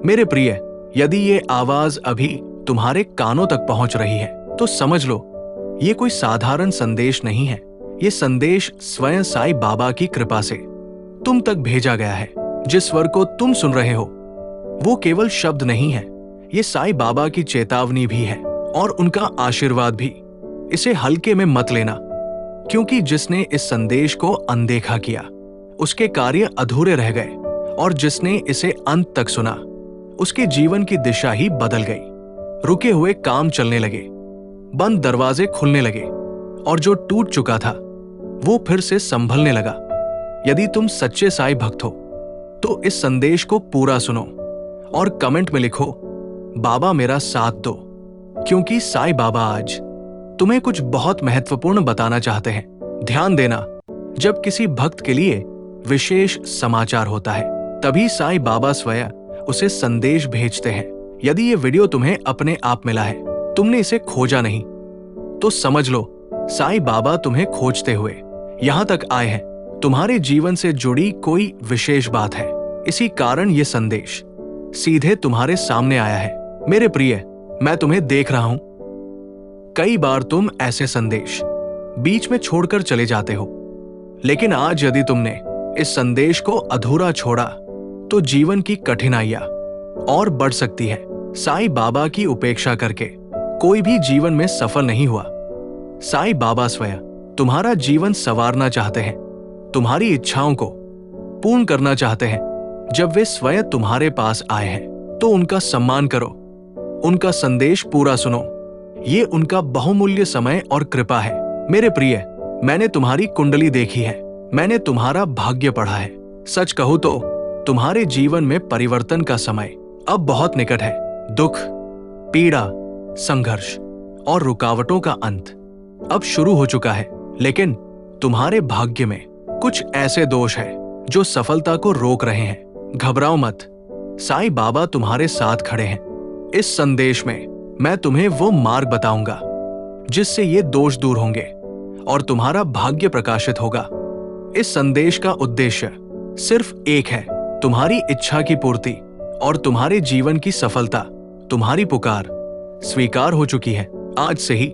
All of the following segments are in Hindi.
मेरे प्रिय, यदि ये आवाज अभी तुम्हारे कानों तक पहुंच रही है तो समझ लो ये कोई साधारण संदेश नहीं है। ये संदेश स्वयं साईं बाबा की कृपा से तुम तक भेजा गया है। जिस स्वर को तुम सुन रहे हो वो केवल शब्द नहीं है, ये साईं बाबा की चेतावनी भी है और उनका आशीर्वाद भी। इसे हल्के में मत लेना, क्योंकि जिसने इस संदेश को अनदेखा किया उसके कार्य अधूरे रह गए, और जिसने इसे अंत तक सुना उसके जीवन की दिशा ही बदल गई। रुके हुए काम चलने लगे, बंद दरवाजे खुलने लगे, और जो टूट चुका था वो फिर से संभलने लगा। यदि तुम सच्चे साईं भक्त हो तो इस संदेश को पूरा सुनो और कमेंट में लिखो, बाबा मेरा साथ दो, क्योंकि साईं बाबा आज तुम्हें कुछ बहुत महत्वपूर्ण बताना चाहते हैं। ध्यान देना, जब किसी भक्त के लिए विशेष समाचार होता है तभी साईं बाबा स्वयं उसे संदेश भेजते हैं। यदि ये वीडियो तुम्हें अपने आप मिला है, तुमने इसे खोजा नहीं, तो समझ लो साईं बाबा तुम्हें खोजते हुए यहां तक आए हैं। तुम्हारे जीवन से जुड़ी कोई विशेष बात है, इसी कारण ये संदेश सीधे तुम्हारे सामने आया है। मेरे प्रिय, मैं तुम्हें देख रहा हूं। कई बार तुम ऐसे संदेश बीच में छोड़कर चले जाते हो, लेकिन आज यदि तुमने इस संदेश को अधूरा छोड़ा तो जीवन की कठिनाइयां और बढ़ सकती है। साईं बाबा की उपेक्षा करके कोई भी जीवन में सफल नहीं हुआ। साईं बाबा स्वयं तुम्हारा जीवन संवारना चाहते हैं, तुम्हारी इच्छाओं को पूर्ण करना चाहते हैं। जब वे स्वयं तुम्हारे पास आए हैं तो उनका सम्मान करो, उनका संदेश पूरा सुनो। ये उनका बहुमूल्य समय और कृपा है। मेरे प्रिय, मैंने तुम्हारी कुंडली देखी है, मैंने तुम्हारा भाग्य पढ़ा है। सच कहूं तो तुम्हारे जीवन में परिवर्तन का समय अब बहुत निकट है। दुख, पीड़ा, संघर्ष और रुकावटों का अंत अब शुरू हो चुका है, लेकिन तुम्हारे भाग्य में कुछ ऐसे दोष हैं जो सफलता को रोक रहे हैं। घबराओ मत, साईं बाबा तुम्हारे साथ खड़े हैं। इस संदेश में मैं तुम्हें वो मार्ग बताऊंगा जिससे ये दोष दूर होंगे और तुम्हारा भाग्य प्रकाशित होगा। इस संदेश का उद्देश्य सिर्फ एक है, तुम्हारी इच्छा की पूर्ति और तुम्हारे जीवन की सफलता। तुम्हारी पुकार स्वीकार हो चुकी है। आज से ही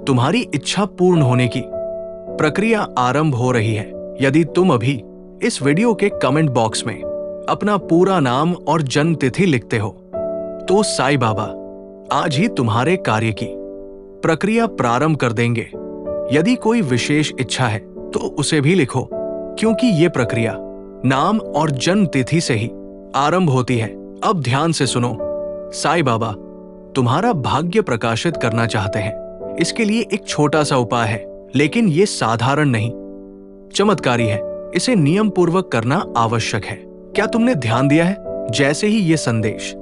तुम्हारी इच्छा पूर्ण होने की प्रक्रिया आरंभ हो रही है। यदि तुम अभी इस वीडियो के कमेंट बॉक्स में अपना पूरा नाम और जन्म तिथि लिखते हो तो साईं बाबा आज ही तुम्हारे कार्य की प्रक्रिया प्रारंभ कर देंगे। यदि कोई विशेष इच्छा है तो उसे भी लिखो, क्योंकि ये प्रक्रिया नाम और जन्म तिथि से ही आरंभ होती है। अब ध्यान से सुनो, साईं बाबा तुम्हारा भाग्य प्रकाशित करना चाहते हैं। इसके लिए एक छोटा सा उपाय है, लेकिन ये साधारण नहीं, चमत्कारी है। इसे नियम पूर्वक करना आवश्यक है। क्या तुमने ध्यान दिया है, जैसे ही ये संदेश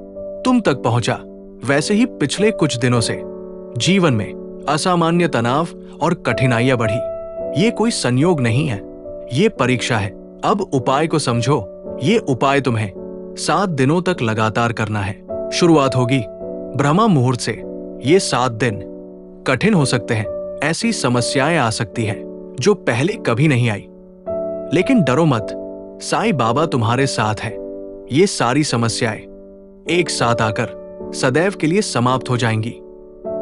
तुम तक पहुंचा वैसे ही पिछले कुछ दिनों से जीवन में असामान्य तनाव और कठिनाइयां बढ़ी। ये कोई संयोग नहीं है, ये परीक्षा है। अब उपाय को समझो। ये उपाय तुम्हें 7 दिनों तक लगातार करना है। शुरुआत होगी ब्रह्म मुहूर्त से। ये 7 दिन कठिन हो सकते हैं, ऐसी समस्याएं आ सकती हैं जो पहले कभी नहीं आई, लेकिन डरो मत, साईं बाबा तुम्हारे साथ है। ये सारी समस्याएं एक साथ आकर सदैव के लिए समाप्त हो जाएंगी।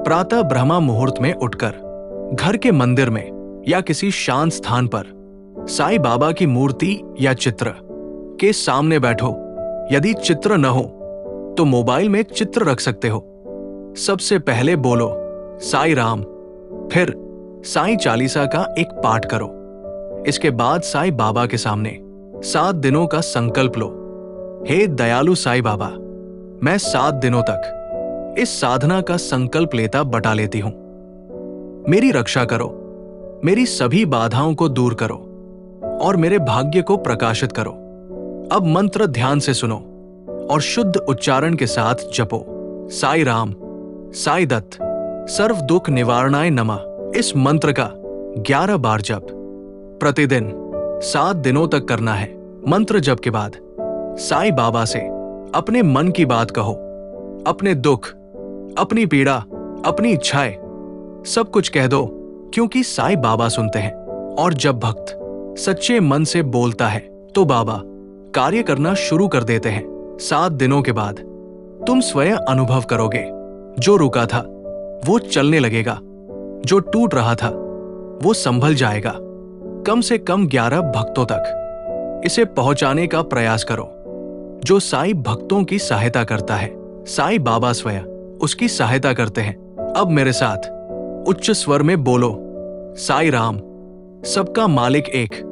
प्रातः ब्रह्म मुहूर्त में उठकर घर के मंदिर में या किसी शांत स्थान पर साईं बाबा की मूर्ति या चित्र के सामने बैठो। यदि चित्र न हो तो मोबाइल में चित्र रख सकते हो। सबसे पहले बोलो साईं राम, फिर साईं चालीसा का एक पाठ करो। इसके बाद साईं बाबा के सामने 7 दिनों का संकल्प लो। हे दयालु साईं बाबा, मैं 7 दिनों तक इस साधना का संकल्प लेता बटा लेती हूं। मेरी रक्षा करो, मेरी सभी बाधाओं को दूर करो और मेरे भाग्य को प्रकाशित करो। अब मंत्र ध्यान से सुनो और शुद्ध उच्चारण के साथ जपो। साईं राम, साईं दत्त, सर्व दुख निवारणाय नमः। इस मंत्र का 11 बार जप प्रतिदिन 7 दिनों तक करना है। मंत्र जप के बाद साईं बाबा से अपने मन की बात कहो। अपने दुख, अपनी पीड़ा, अपनी इच्छाएं सब कुछ कह दो, क्योंकि साईं बाबा सुनते हैं। और जब भक्त सच्चे मन से बोलता है तो बाबा कार्य करना शुरू कर देते हैं। 7 दिनों के बाद तुम स्वयं अनुभव करोगे। जो रुका था वो चलने लगेगा, जो टूट रहा था वो संभल जाएगा। कम से कम 11 भक्तों तक इसे पहुंचाने का प्रयास करो। जो साईं भक्तों की सहायता करता है, साईं बाबा स्वयं उसकी सहायता करते हैं। अब मेरे साथ उच्च स्वर में बोलो, साईं राम, सबका मालिक एक।